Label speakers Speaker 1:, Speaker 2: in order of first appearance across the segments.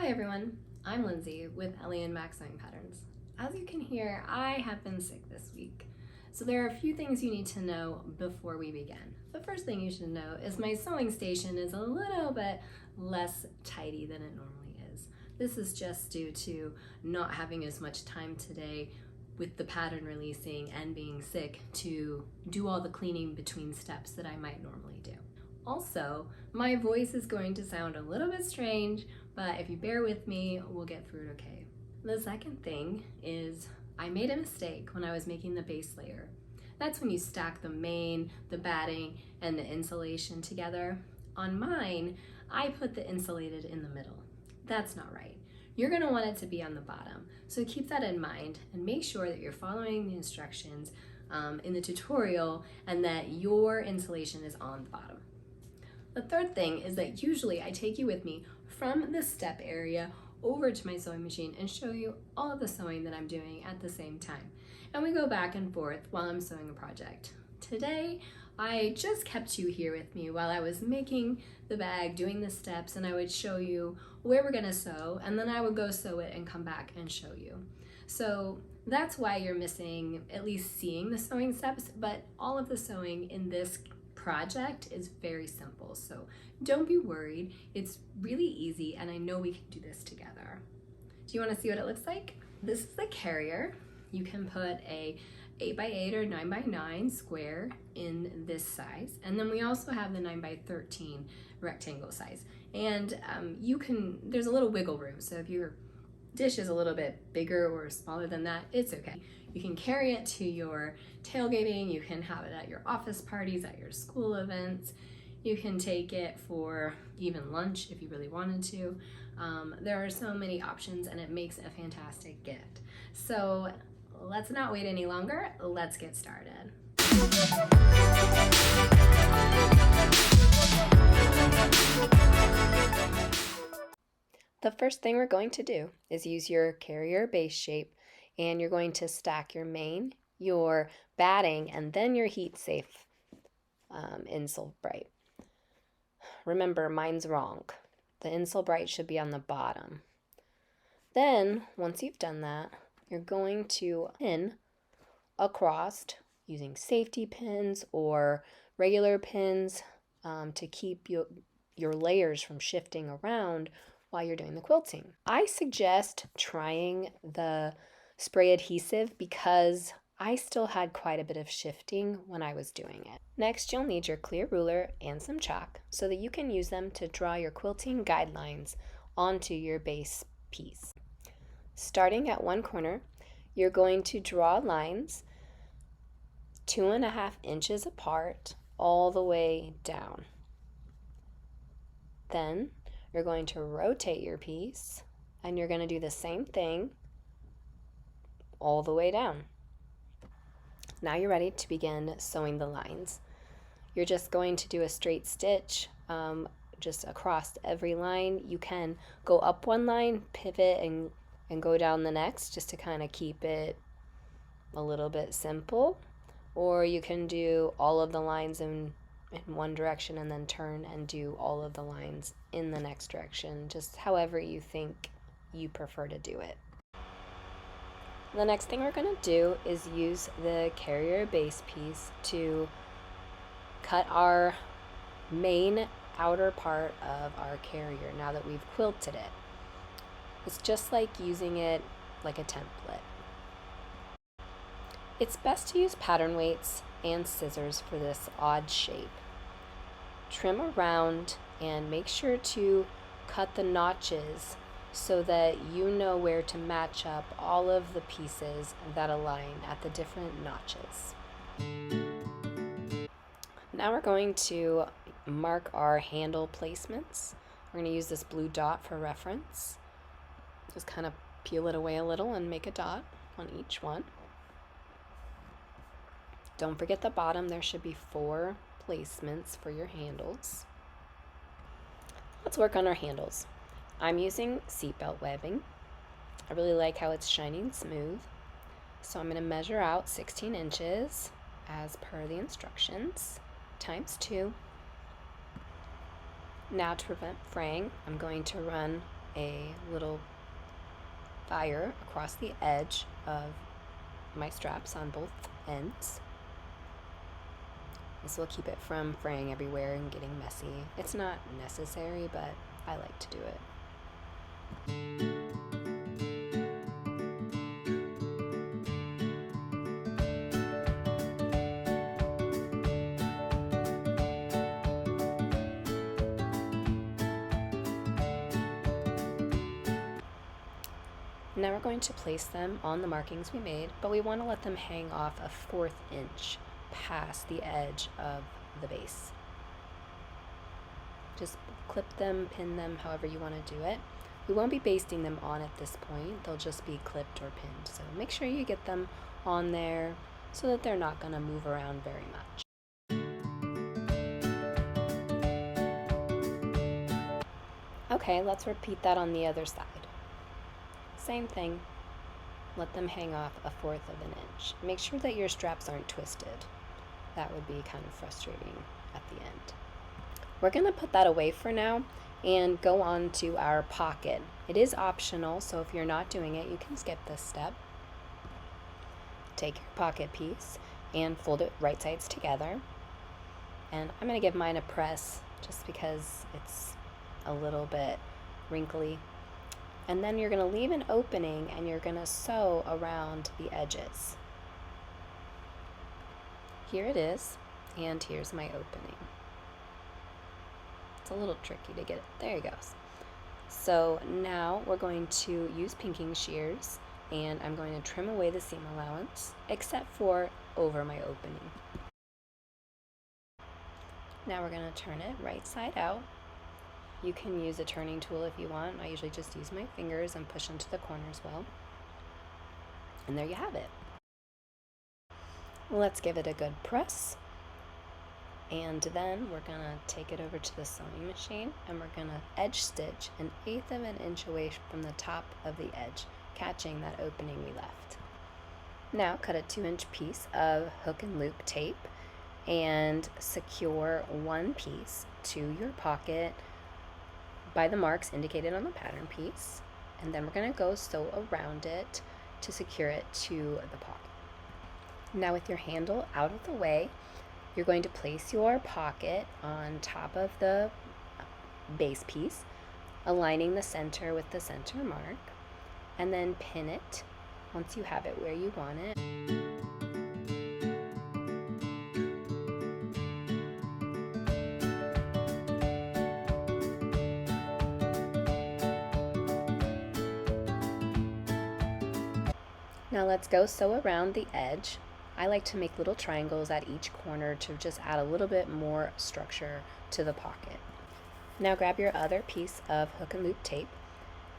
Speaker 1: Hi everyone, I'm Lindsay with Ellie and Mac Sewing Patterns. As you can hear, I have been sick this week, so there are a few things you need to know before we begin. The first thing you should know is my sewing station is a little bit less tidy than it normally is. This is just due to not having as much time today with the pattern releasing and being sick to do all the cleaning between steps that I might normally do. Also, my voice is going to sound a little bit strange, but if you bear with me, we'll get through it okay. The second thing is I made a mistake when I was making the base layer. That's when you stack the main, the batting, and the insulation together. On mine, I put the insulated in the middle. That's not right. You're gonna want it to be on the bottom. So keep that in mind and make sure that you're following the instructions in the tutorial and that your insulation is on the bottom. The third thing is that usually I take you with me from the step area over to my sewing machine and show you all of the sewing that I'm doing at the same time. And we go back and forth while I'm sewing a project. Today, I just kept you here with me while I was making the bag, doing the steps, and I would show you where we're gonna sew, and then I would go sew it and come back and show you. So that's why you're missing at least seeing the sewing steps, but all of the sewing in this project is very simple, so don't be worried. It's really easy and I know we can do this together. Do you want to see what it looks like? This is the carrier. You can put a 8x8 or 9x9 square in this size, and then we also have the 9x13 rectangle size, and there's a little wiggle room, so if your dish is a little bit bigger or smaller than that, it's okay. You can carry it to your tailgating, you can have it at your office parties, at your school events, you can take it for even lunch if you really wanted to. There are so many options and it makes a fantastic gift. So let's not wait any longer, let's get started. The first thing we're going to do is use your carrier base shape, and you're going to stack your main, your batting, and then your heat safe Insole Bright. Remember, mine's wrong. The Insole Bright should be on the bottom. Then, once you've done that, you're going to pin across using safety pins or regular pins to keep your layers from shifting around while you're doing the quilting. I suggest trying the spray adhesive because I still had quite a bit of shifting when I was doing it. Next, you'll need your clear ruler and some chalk so that you can use them to draw your quilting guidelines onto your base piece. Starting at one corner, you're going to draw lines 2.5 inches apart all the way down. Then you're going to rotate your piece and you're going to do the same thing all the way down. Now you're ready to begin sewing the lines. You're just going to do a straight stitch just across every line. You can go up one line, pivot, and go down the next just to kind of keep it a little bit simple. Or you can do all of the lines in one direction and then turn and do all of the lines in the next direction, just however you think you prefer to do it. The next thing we're going to do is use the carrier base piece to cut our main outer part of our carrier now that we've quilted it. It's just like using it like a template. It's best to use pattern weights and scissors for this odd shape. Trim around and make sure to cut the notches so that you know where to match up all of the pieces that align at the different notches. Now we're going to mark our handle placements. We're going to use this blue dot for reference. Just kind of peel it away a little and make a dot on each one. Don't forget the bottom, there should be 4 placements for your handles. Let's work on our handles. I'm using seatbelt webbing. I really like how it's shiny and smooth. So I'm going to measure out 16 inches as per the instructions, times 2. Now to prevent fraying, I'm going to run a little fire across the edge of my straps on both ends. This will keep it from fraying everywhere and getting messy. It's not necessary, but I like to do it. Now we're going to place them on the markings we made, but we want to let them hang off a 1/4 inch past the edge of the base. Just clip them, pin them, however you want to do it. We won't be basting them on at this point. They'll just be clipped or pinned. So make sure you get them on there so that they're not going to move around very much. Okay, let's repeat that on the other side. Same thing. Let them hang off a 1/4 of an inch. Make sure that your straps aren't twisted. That would be kind of frustrating at the end. We're going to put that away for now and go on to our pocket. It is optional, so if you're not doing it, you can skip this step. Take your pocket piece and fold it right sides together. And I'm going to give mine a press just because it's a little bit wrinkly. And then you're going to leave an opening and you're going to sew around the edges. Here it is, and here's my opening. It's a little tricky to get it. There it goes. So now we're going to use pinking shears, and I'm going to trim away the seam allowance, except for over my opening. Now we're going to turn it right side out. You can use a turning tool if you want. I usually just use my fingers and push into the corners well. And there you have it. Let's give it a good press. And then we're going to take it over to the sewing machine and we're going to edge stitch 1/8 of an inch away from the top of the edge, catching that opening we left. Now cut a 2-inch piece of hook and loop tape and secure one piece to your pocket by the marks indicated on the pattern piece, and then we're going to go sew around it to secure it to the pocket. Now with your handle out of the way, you're going to place your pocket on top of the base piece, aligning the center with the center mark, and then pin it once you have it where you want it. Now let's go sew around the edge. I like to make little triangles at each corner to just add a little bit more structure to the pocket. Now grab your other piece of hook and loop tape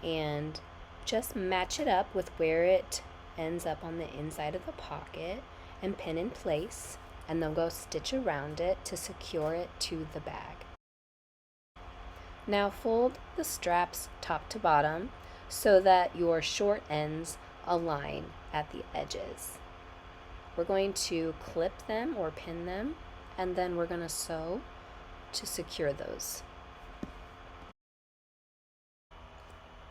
Speaker 1: and just match it up with where it ends up on the inside of the pocket and pin in place, and then go stitch around it to secure it to the bag. Now fold the straps top to bottom so that your short ends align at the edges. We're going to clip them or pin them, and then we're going to sew to secure those.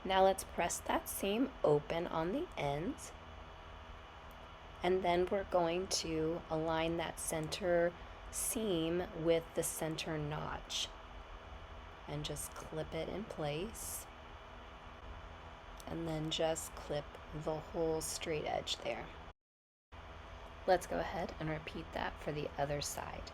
Speaker 1: Now let's press that seam open on the ends, and then we're going to align that center seam with the center notch and just clip it in place, and then just clip the whole straight edge there. Let's go ahead and repeat that for the other side.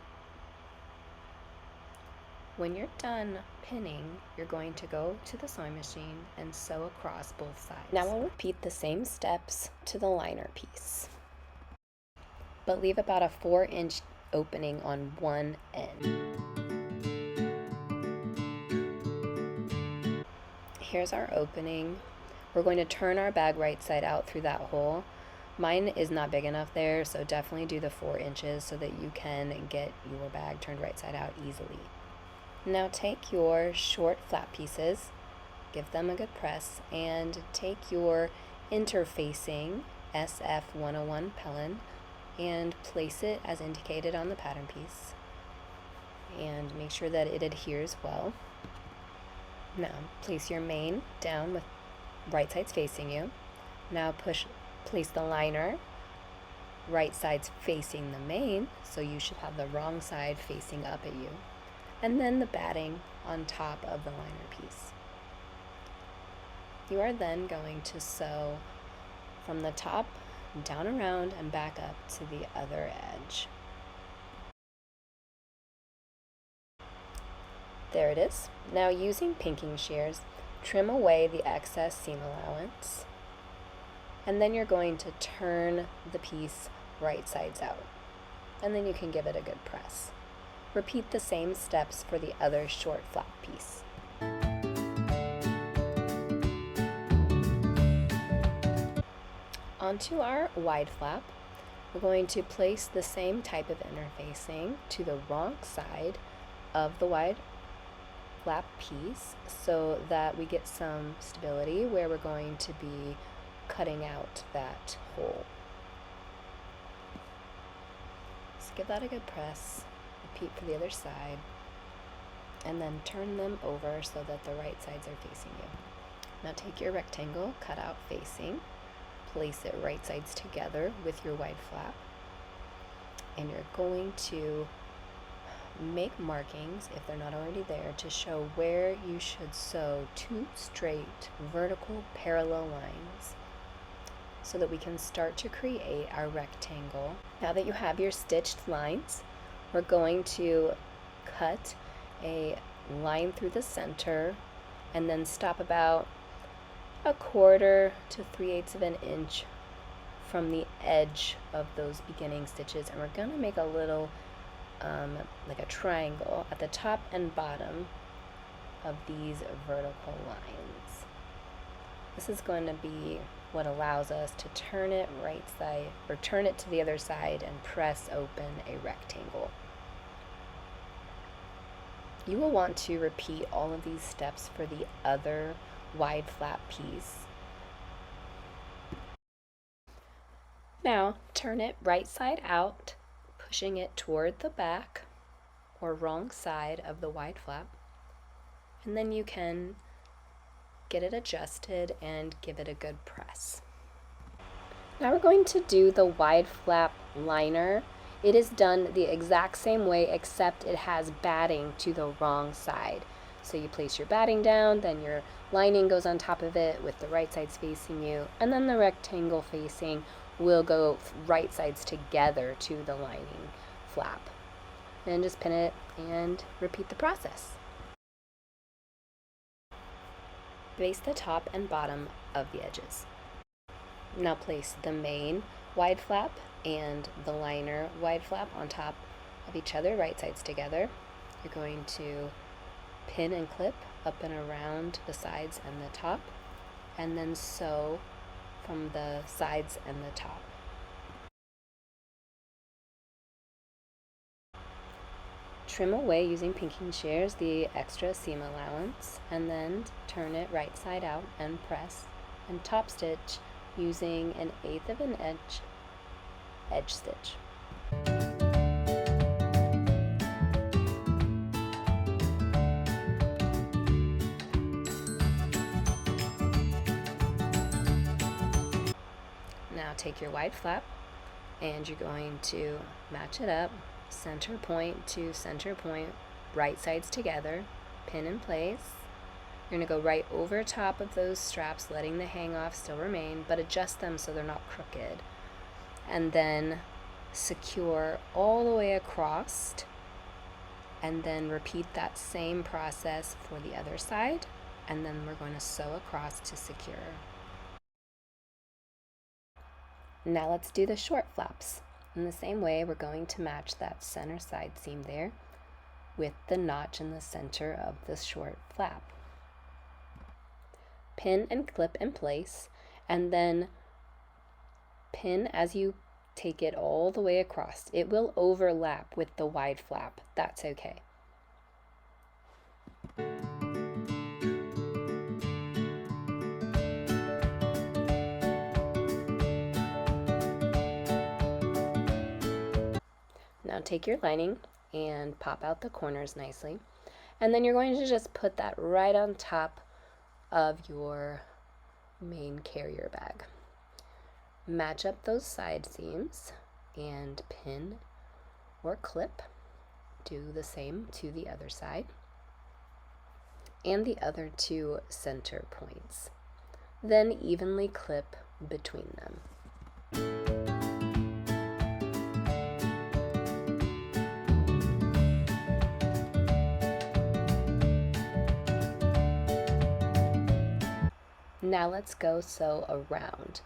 Speaker 1: When you're done pinning, you're going to go to the sewing machine and sew across both sides. Now we'll repeat the same steps to the liner piece, but leave about a 4-inch opening on one end. Here's our opening. We're going to turn our bag right side out through that hole. Mine is not big enough there, so definitely do the 4 inches so that you can get your bag turned right side out easily. Now take your short flat pieces, give them a good press, and take your interfacing SF101 pellin and place it as indicated on the pattern piece, and make sure that it adheres well. Now place your main down with right sides facing you. Now place the liner right sides facing the main, so you should have the wrong side facing up at you. And then the batting on top of the liner piece. You are then going to sew from the top down around and back up to the other edge. There it is. Now using pinking shears, trim away the excess seam allowance, and then you're going to turn the piece right sides out, and then you can give it a good press. Repeat the same steps for the other short flap piece. Onto our wide flap, we're going to place the same type of interfacing to the wrong side of the wide flap piece so that we get some stability where we're going to be cutting out that hole. So give that a good press, repeat for the other side, and then turn them over so that the right sides are facing you. Now take your rectangle cut out facing, place it right sides together with your wide flap, and you're going to make markings, if they're not already there, to show where you should sew two straight vertical parallel lines so that we can start to create our rectangle. Now that you have your stitched lines, we're going to cut a line through the center and then stop about 1/4 to 3/8 of an inch from the edge of those beginning stitches, and we're going to make a little like a triangle at the top and bottom of these vertical lines. This is going to be what allows us to turn it right side, or turn it to the other side and press open a rectangle. You will want to repeat all of these steps for the other wide flap piece. Now turn it right side out, pushing it toward the back or wrong side of the wide flap, and then you can get it adjusted and give it a good press. Now we're going to do the wide flap liner. It is done the exact same way, except it has batting to the wrong side. So you place your batting down, then your lining goes on top of it with the right sides facing you, and then the rectangle facing will go right sides together to the lining flap. Then just pin it and repeat the process. Baste the top and bottom of the edges. Now place the main wide flap and the liner wide flap on top of each other, right sides together. You're going to pin and clip up and around the sides and the top, and then sew from the sides and the top. Trim away using pinking shears the extra seam allowance, and then turn it right side out and press, and top stitch using 1/8 of an inch edge stitch. Now take your wide flap and you're going to match it up, center point to center point, right sides together, pin in place. You're going to go right over top of those straps, letting the hang off still remain, but adjust them so they're not crooked. And then secure all the way across, and then repeat that same process for the other side, and then we're going to sew across to secure. Now let's do the short flaps. In the same way, we're going to match that center side seam there with the notch in the center of the short flap. Pin and clip in place, and then pin as you take it all the way across. It will overlap with the wide flap. That's okay. Now take your lining and pop out the corners nicely, And then you're going to just put that right on top of your main carrier bag. Match up those side seams and pin or clip. Do the same to the other side and the other two center points. Then evenly clip between them. Now let's go sew around.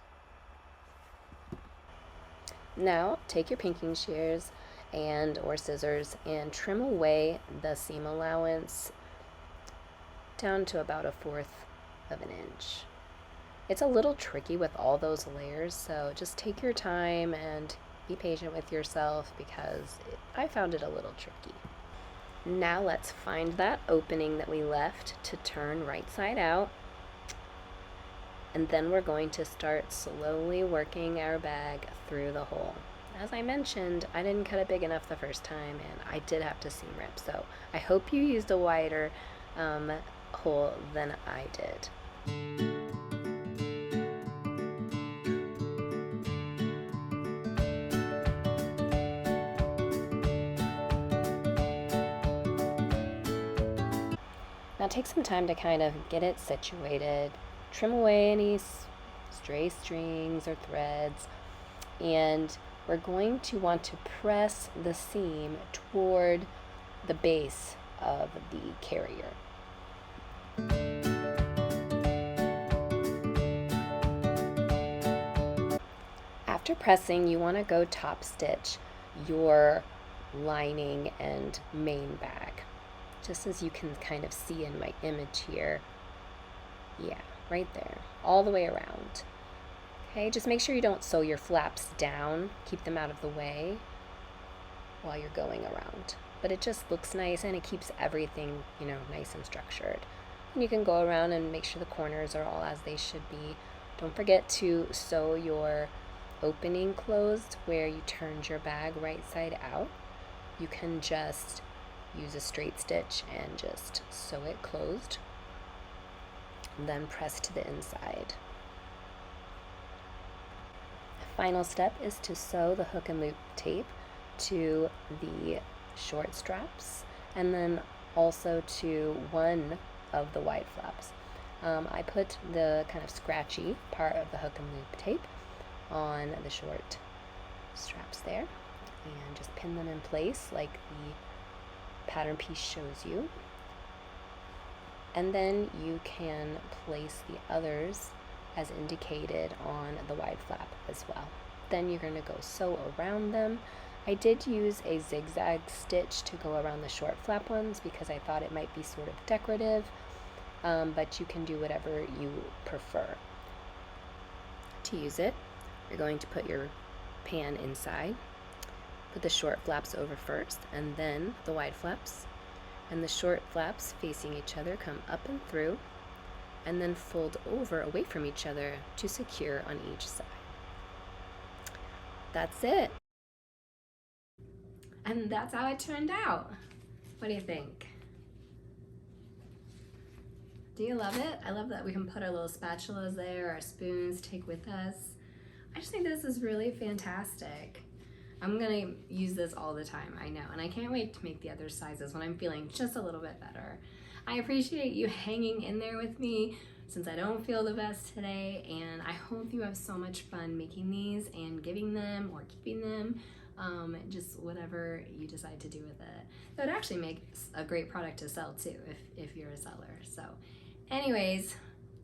Speaker 1: Now take your pinking shears and or scissors and trim away the seam allowance down to about 1/4 of an inch. It's a little tricky with all those layers, so just take your time and be patient with yourself because I found it a little tricky. Now let's find that opening that we left to turn right side out. And then we're going to start slowly working our bag through the hole. As I mentioned, I didn't cut it big enough the first time and I did have to seam rip, so I hope you used a wider hole than I did. Now take some time to kind of get it situated. Trim away any stray strings or threads, and we're going to want to press the seam toward the base of the carrier. After pressing, you want to go top stitch your lining and main bag, just as you can kind of see in my image here. Yeah, right there, all the way around. Okay, just make sure you don't sew your flaps down. Keep them out of the way while you're going around. But it just looks nice and it keeps everything, nice and structured. And you can go around and make sure the corners are all as they should be. Don't forget to sew your opening closed where you turned your bag right side out. You can just use a straight stitch and just sew it closed. Then press to the inside. Final step is to sew the hook and loop tape to the short straps and then also to one of the wide flaps. I put the kind of scratchy part of the hook and loop tape on the short straps there and just pin them in place like the pattern piece shows you. And then you can place the others as indicated on the wide flap as well. Then you're going to go sew around them. I did use a zigzag stitch to go around the short flap ones because I thought it might be sort of decorative, but you can do whatever you prefer. To use it, you're going to put your pan inside, put the short flaps over first, and then the wide flaps. And the short flaps facing each other come up and through, and then fold over away from each other to secure on each side. That's it. And that's how it turned out. What do you think? Do you love it? I love that we can put our little spatulas there, our spoons, take with us. I just think this is really fantastic. I'm gonna use this all the time, I know, and I can't wait to make the other sizes when I'm feeling just a little bit better. I appreciate you hanging in there with me since I don't feel the best today, and I hope you have so much fun making these and giving them or keeping them, just whatever you decide to do with it. That would actually make a great product to sell too if you're a seller. So anyways,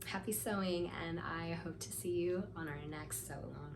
Speaker 1: happy sewing, and I hope to see you on our next sew along.